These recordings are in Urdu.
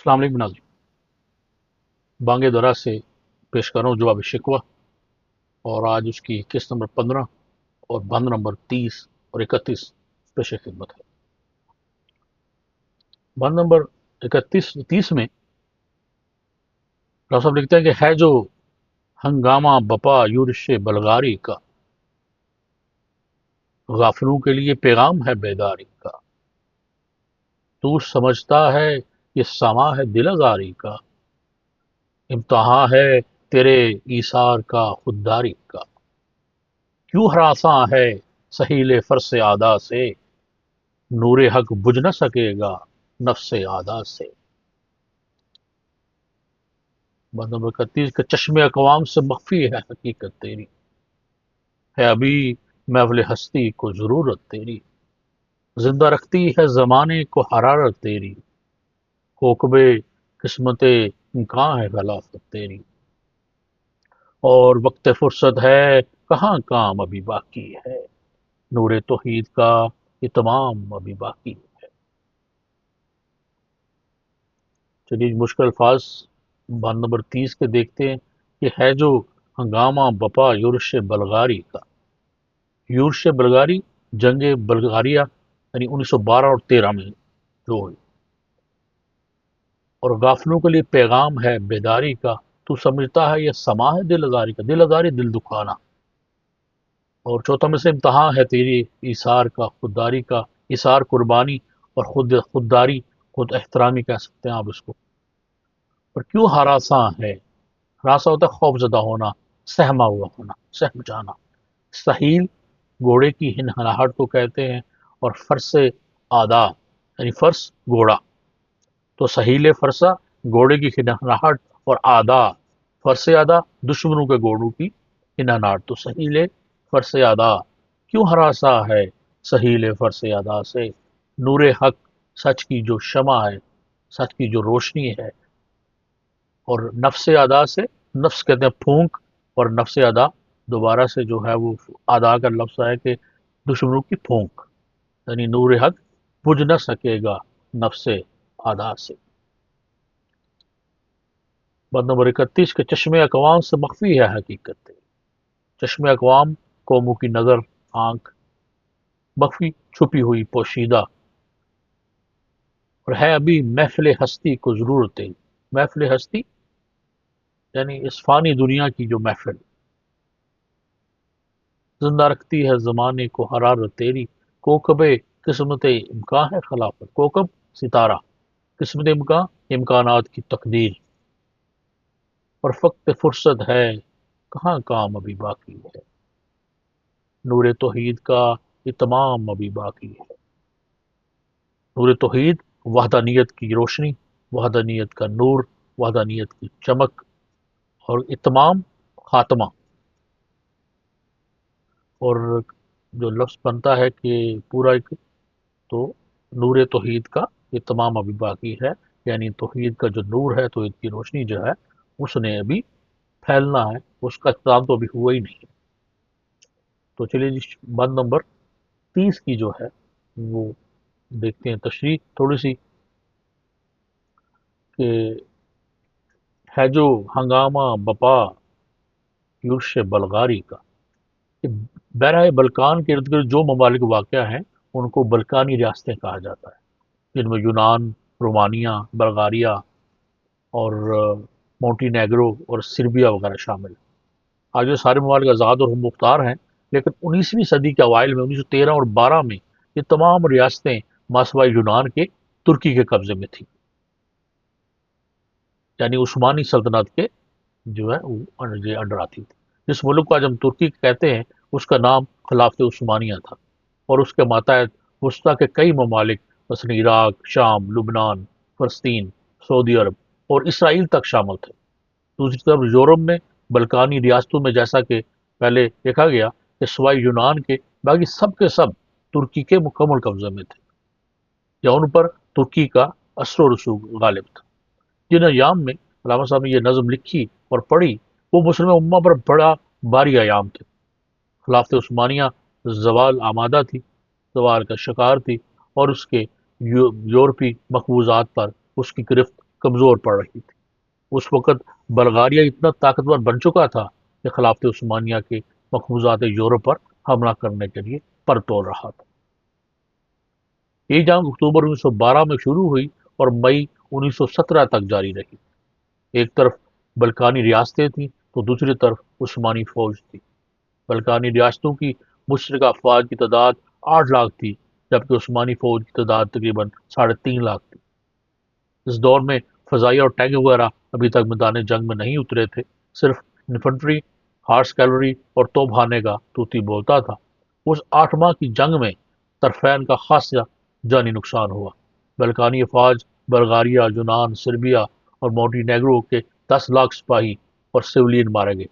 السلام علیکم ناظرین، بانگ درا سے پیش کر رہا ہوں جواب شکوہ، اور آج اس کی قسط نمبر 15 اور بند نمبر 30 اور 31 پیش خدمت ہے۔ بند نمبر 30 میں ڈاکٹر صاحب لکھتے ہیں کہ ہے جو ہنگامہ بپا یورش بلغاری کا، غافلوں کے لیے پیغام ہے بیداری کا، تو سمجھتا ہے یہ سما ہے دل آزاری کا، امتحاں ہے تیرے ایثار کا خودداری کا، کیوں ہراساں ہے سہیل فرس عادا سے، نور حق بجھ نہ سکے گا نفس عادا سے۔ بند نمبر 31 کا چشم اقوام سے مخفی ہے حقیقت تیری، ہے ابھی محفل ہستی کو ضرورت تیری، زندہ رکھتی ہے زمانے کو حرارت تیری، کوکب قسمت امکان ہے غلافت تیری، اور وقت فرصت ہے کہاں کام ابھی باقی ہے، نور توحید کا یہ تمام ابھی باقی ہے۔ چلیے مشکل الفاظ بند نمبر 30 کے دیکھتے ہیں کہ ہے جو ہنگامہ بپا یورش بلغاری کا۔ یورش بلغاری جنگ بلغاریہ یعنی 1912 اور 13 میں جو ہوئی، اور غافلوں کے لیے پیغام ہے بیداری کا، تو سمجھتا ہے یہ سما ہے دل آزاری کا، دل آزاری دل دکھانا، اور چوتھا میں سے امتحان ہے تیری ایثار کا خودداری کا، ایثار قربانی اور خودداری خود احترامی کہہ سکتے ہیں آپ اس کو۔ اور کیوں ہراساں ہے، ہراساں ہوتا ہے خوف زدہ ہونا، سہما ہوا ہونا، سہم جانا۔ سہیل گھوڑے کی ہنہناہٹ کو کہتے ہیں، اور فرس آدھا یعنی فرس گھوڑا، تو سہیل فرسا گھوڑے کی ہنہناہٹ، اور آدھا فرس آدھا دشمنوں کے گھوڑوں کی ہنہناہٹ، تو سہیل فرس آدھا کیوں ہراساں ہے سہیل فرس آدھا سے، نور حق سچ کی جو شمع ہے، سچ کی جو روشنی ہے، اور نفس ادا سے، نفس کہتے ہیں پھونک، اور نفس ادا دوبارہ سے جو ہے وہ ادا کا لفظ ہے کہ دشمنوں کی پھونک، یعنی نور حق بجھ نہ سکے گا نفس ادا سے۔ بند نمبر 31 کے چشم اقوام سے مخفی ہے حقیقت، چشم اقوام قوموں کی نظر، آنکھ، مخفی چھپی ہوئی پوشیدہ، اور ہے ابھی محفل ہستی کو ضرورت ہے۔ محفل ہستی یعنی اس فانی دنیا کی جو محفل، زندہ رکھتی ہے زمانے کو حرارت تیری، کوکب قسمت امکان ہے خلافت، کوکب ستارہ، قسمت امکان امکانات کی تقدیر، اور فقط فرصت ہے کہاں کام ابھی باقی ہے، نور توحید کا یہ تمام ابھی باقی ہے۔ نور توحید وحدانیت کی روشنی، وحدانیت کا نور، وحدانیت کی چمک، اور اتمام خاتمہ، اور جو لفظ بنتا ہے کہ پورا ایک، تو نور توحید کا یہ تمام ابھی باقی ہے، یعنی توحید کا جو نور ہے، توحید کی روشنی جو ہے اس نے ابھی پھیلنا ہے، اس کا اختتام تو ابھی ہوا ہی نہیں۔ تو چلیے جی بند نمبر 30 کی جو ہے وہ دیکھتے ہیں تشریح تھوڑی سی، کہ ہے جو ہنگامہ بپا یورش بلغاری کا، کہ بحرۂ بلکان کے ارد گرد جو ممالک واقع ہیں ان کو بلکانی ریاستیں کہا جاتا ہے، جن میں یونان، رومانیہ، بلغاریہ، اور مونٹی نیگرو اور سربیا وغیرہ شامل ہیں۔ آج یہ سارے ممالک آزاد اور مختار ہیں، لیکن 19ویں صدی کے اوائل میں 1913 اور 12 میں یہ تمام ریاستیں ماسوائے یونان کے ترکی کے قبضے میں تھیں، یعنی عثمانی سلطنت کے جو ہے وہ انڈر آتی تھی۔ جس ملک کو آج ہم ترکی کہتے ہیں اس کا نام خلافت عثمانیہ تھا، اور اس کے ماتحت وسطیٰ کے کئی ممالک مثلاً عراق، شام، لبنان، فلسطین، سعودی عرب اور اسرائیل تک شامل تھے۔ دوسری طرف یورپ میں بلکانی ریاستوں میں جیسا کہ پہلے دیکھا گیا کہ سوائے یونان کے باقی سب کے سب ترکی کے مکمل قبضے میں تھے، یا ان پر ترکی کا اثر و رسوخ غالب تھا۔ جن ایام میں علامہ صاحب نے یہ نظم لکھی اور پڑھی وہ مسلم امہ پر بڑا باری ایام تھے۔ خلافت عثمانیہ زوال آمادہ تھی، زوال کا شکار تھی، اور اس کے یورپی مقبوضات پر اس کی گرفت کمزور پڑ رہی تھی۔ اس وقت بلغاریہ اتنا طاقتور بن چکا تھا کہ خلافت عثمانیہ کے مقبوضات یورپ پر حملہ کرنے کے لیے پر توڑ رہا تھا۔ یہ جنگ اکتوبر 1912 میں شروع ہوئی اور مئی 1917 تک جاری رہی۔ ایک طرف بلکانی ریاستیں تھیں تو دوسری طرف عثمانی فوج تھی۔ بلکانی ریاستوں کی مشترکہ افواج کی تعداد 8 لاکھ تھی، جبکہ عثمانی فوج کی تعداد تقریباً 3.5 لاکھ تھی۔ اس دور میں فضائیہ اور ٹینک وغیرہ ابھی تک میدان جنگ میں نہیں اترے تھے، صرف انفنٹری، ہارس کیولری اور توپ خانے کا طوطی بولتا تھا۔ اس 8 ماہ کی جنگ میں طرفین کا خاصا جانی نقصان ہوا۔ بلکانی افواج بلغاریہ، یونان، سربیا اور مونٹی نیگرو کے 10 لاکھ سپاہی اور سولین مارے گئے،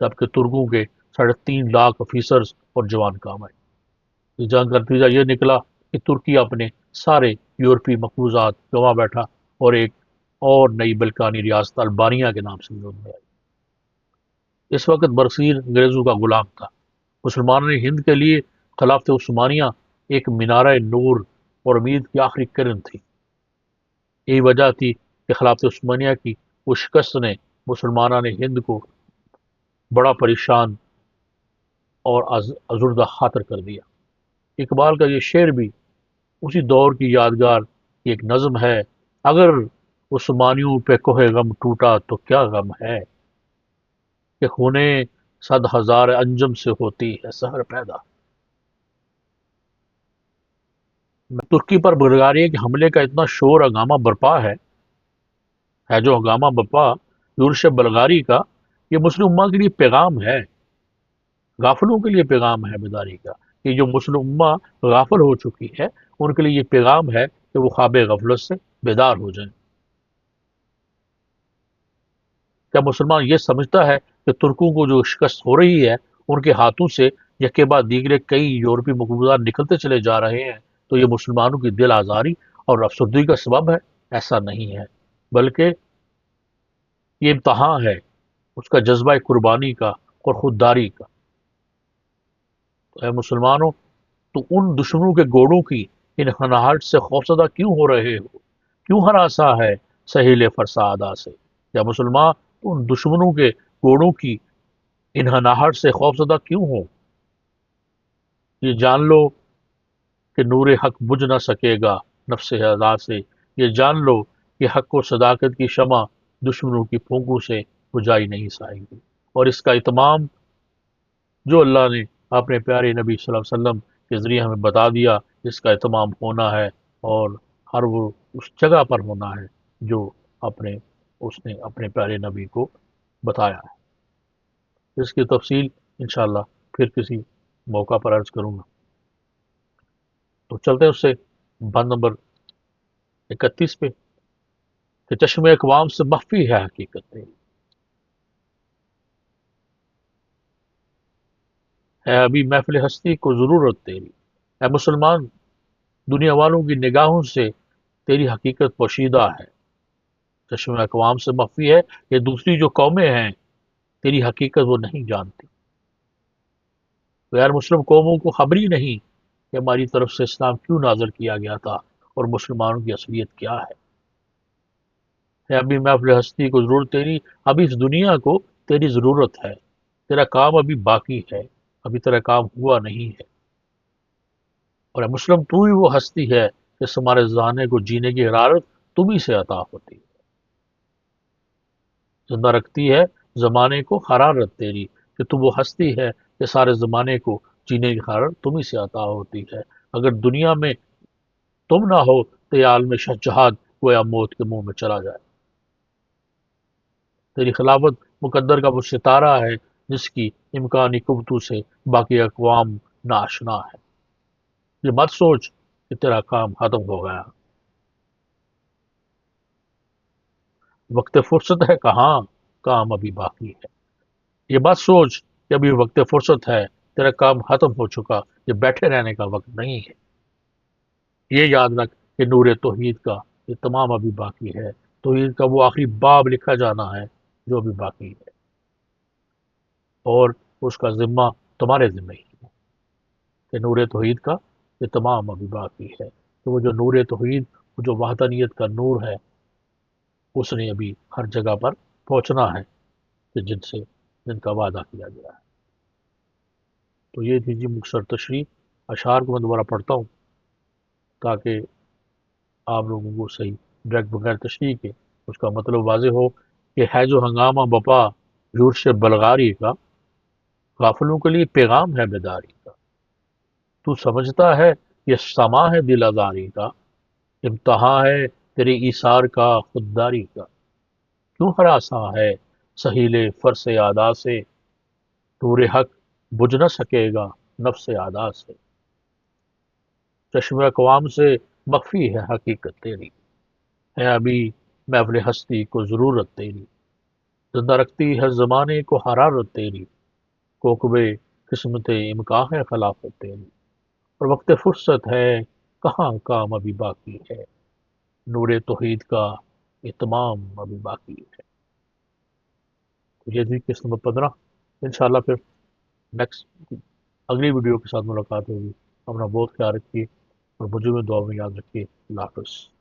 جبکہ ترکوں کے 3.5 لاکھ افیسرز اور جوان کام آئے۔ اس جنگ کا نتیجہ یہ نکلا کہ ترکی اپنے سارے یورپی مقبوضات گنوا بیٹھا اور ایک اور نئی بلکانی ریاست البانیہ کے نام سے وجود میں آئی۔ اس وقت برصغیر انگریزوں کا غلام تھا۔ مسلمانوں نے ہند کے لیے خلافت عثمانیہ ایک مینارہ نور اور امید کی آخری کرن تھی۔ یہی وجہ تھی کہ خلافت عثمانیہ کی وہ شکست نے مسلمانوں نے ہند کو بڑا پریشان اور ازردہ خاطر کر دیا۔ اقبال کا یہ شعر بھی اسی دور کی یادگار کی ایک نظم ہے: اگر عثمانیوں پہ کوہ غم ٹوٹا تو کیا غم ہے، کہ خونے 100,000 انجم سے ہوتی ہے سحر پیدا۔ ترکی پر بلغاریہ کے حملے کا اتنا شور ہنگامہ برپا ہے جو ہنگامہ برپا یورش بلغاری کا، یہ مسلم امہ کے لیے پیغام ہے، غافلوں کے لیے پیغام ہے بیداری کا۔ یہ جو مسلم امہ غافل ہو چکی ہے ان کے لیے یہ پیغام ہے کہ وہ خواب غفلت سے بیدار ہو جائیں۔ کیا مسلمان یہ سمجھتا ہے کہ ترکوں کو جو شکست ہو رہی ہے ان کے ہاتھوں سے یکے بعد دیگرے کئی یورپی مقبوضات نکلتے چلے جا رہے ہیں تو یہ مسلمانوں کی دل آزاری اور افسردگی کا سبب ہے؟ ایسا نہیں ہے، بلکہ یہ امتحان ہے اس کا جذبہ قربانی کا اور خودداری کا۔ تو اے مسلمانوں، تو ان دشمنوں کے گوڑوں کی ان خناہٹ سے خوفزدہ کیوں ہو رہے ہو؟ کیوں ہراساں ہے سہیل فرسادہ سے؟ یا مسلمان تو ان دشمنوں کے گوڑوں کی ان ہناہٹ سے خوفزدہ کیوں ہو؟ یہ جان لو کہ نور حق بجھ نہ سکے گا نفس ہدا سے، یہ جان لو کہ حق و صداقت کی شمع دشمنوں کی پھونکوں سے بجھائی نہیں سائے گی۔ اور اس کا اتمام جو اللہ نے اپنے پیارے نبی صلی اللہ علیہ وسلم کے ذریعے ہمیں بتا دیا، اس کا اتمام ہونا ہے، اور ہر وہ اس جگہ پر ہونا ہے جو اس نے اپنے پیارے نبی کو بتایا ہے۔ اس کی تفصیل انشاءاللہ پھر کسی موقع پر عرض کروں گا۔ تو چلتے ہیں اس سے بند نمبر 31 پہ، کہ چشم اقوام سے مخفی ہے حقیقت تیری، ہے ابھی محفل ہستی کو ضرورت تیری۔ اے مسلمان، دنیا والوں کی نگاہوں سے تیری حقیقت پوشیدہ ہے، چشم اقوام سے مخفی ہے، یہ دوسری جو قومیں ہیں تیری حقیقت وہ نہیں جانتی۔ غیر مسلم قوموں کو خبر ہی نہیں کہ ہماری طرف سے اسلام کیوں نازل کیا گیا تھا اور مسلمانوں کی اصلیت کیا ہے ابھی محفل ہستی کو ضرورت تیری، ابھی اس دنیا کو تیری ضرورت ہے، تیرا کام ابھی باقی ہے، ابھی تیرا کام ہوا نہیں ہے۔ اور اے مسلم، تو ہی وہ ہستی ہے جس ہمارے زانے کو جینے کی حرارت تم ہی سے عطا ہوتی ہے، زندہ رکھتی ہے زمانے کو حرارت تیری، کہ تو وہ ہستی ہے کہ سارے زمانے کو جینے کی حرارت تم ہی سے عطا ہوتی ہے۔ اگر دنیا میں تم نہ ہو تو یہ عالم شجاعت گویا موت کے منہ میں چلا جائے۔ تیری خلافت مقدر کا وہ ستارہ ہے جس کی امکانی قوتوں سے باقی اقوام ناشنا ہے۔ یہ مت سوچ کہ تیرا کام ختم ہو گیا، وقت فرصت ہے کہاں، کام ابھی باقی ہے۔ یہ مت سوچ کہ ابھی وقت فرصت ہے، تیرا کام ختم ہو چکا، یہ بیٹھے رہنے کا وقت نہیں ہے۔ یہ یاد رکھ کہ نور توحید کا یہ تمام ابھی باقی ہے، توحید کا وہ آخری باب لکھا جانا ہے جو ابھی باقی ہے، اور اس کا ذمہ تمہارے ذمہ ہی ہے کہ نور توحید کا یہ تمام ابھی باقی ہے۔ تو وہ جو نور توحید، وہ جو وحدانیت کا نور ہے، اس نے ابھی ہر جگہ پر پہنچنا ہے کہ جن کا وعدہ کیا گیا ہے۔ تو یہ تھی جی مختصر تشریح۔ اشعار کو میں دوبارہ پڑھتا ہوں تاکہ آپ لوگوں کو صحیح ڈائریکٹ بغیر تشریح کے اس کا مطلب واضح ہو کہ ہے جو ہنگامہ بپا یورش بلغاری کا، غافلوں کے لیے پیغام ہے بیداری کا، تو سمجھتا ہے یہ سما ہے دل آزاری کا، امتحاں ہے تیری ایثار کا خودداری کا، کیوں ہراساں ہے سہیل فرس ادا سے، نور حق بجھ نہ سکے گا نفس ادا سے، چشم اقوام سے مخفی ہے حقیقت تیری، ہے ابھی محفل ہستی کو ضرورت تیری، زندہ رکھتی ہے زمانے کو حرارت تیری، کوکب قسمت امکان ہے خلافت تیری، اور وقت فرصت ہے کہاں کام ابھی باقی ہے، نور توحید کا اتمام ابھی باقی ہے۔ تو یہ تھی قسط نمبر 15۔ انشاءاللہ پھر نیکسٹ اگلی ویڈیو کے ساتھ ملاقات ہوگی۔ اپنا بہت خیال رکھیے اور مجھے میں دعا میں یاد رکھیے۔ اللہ حافظ۔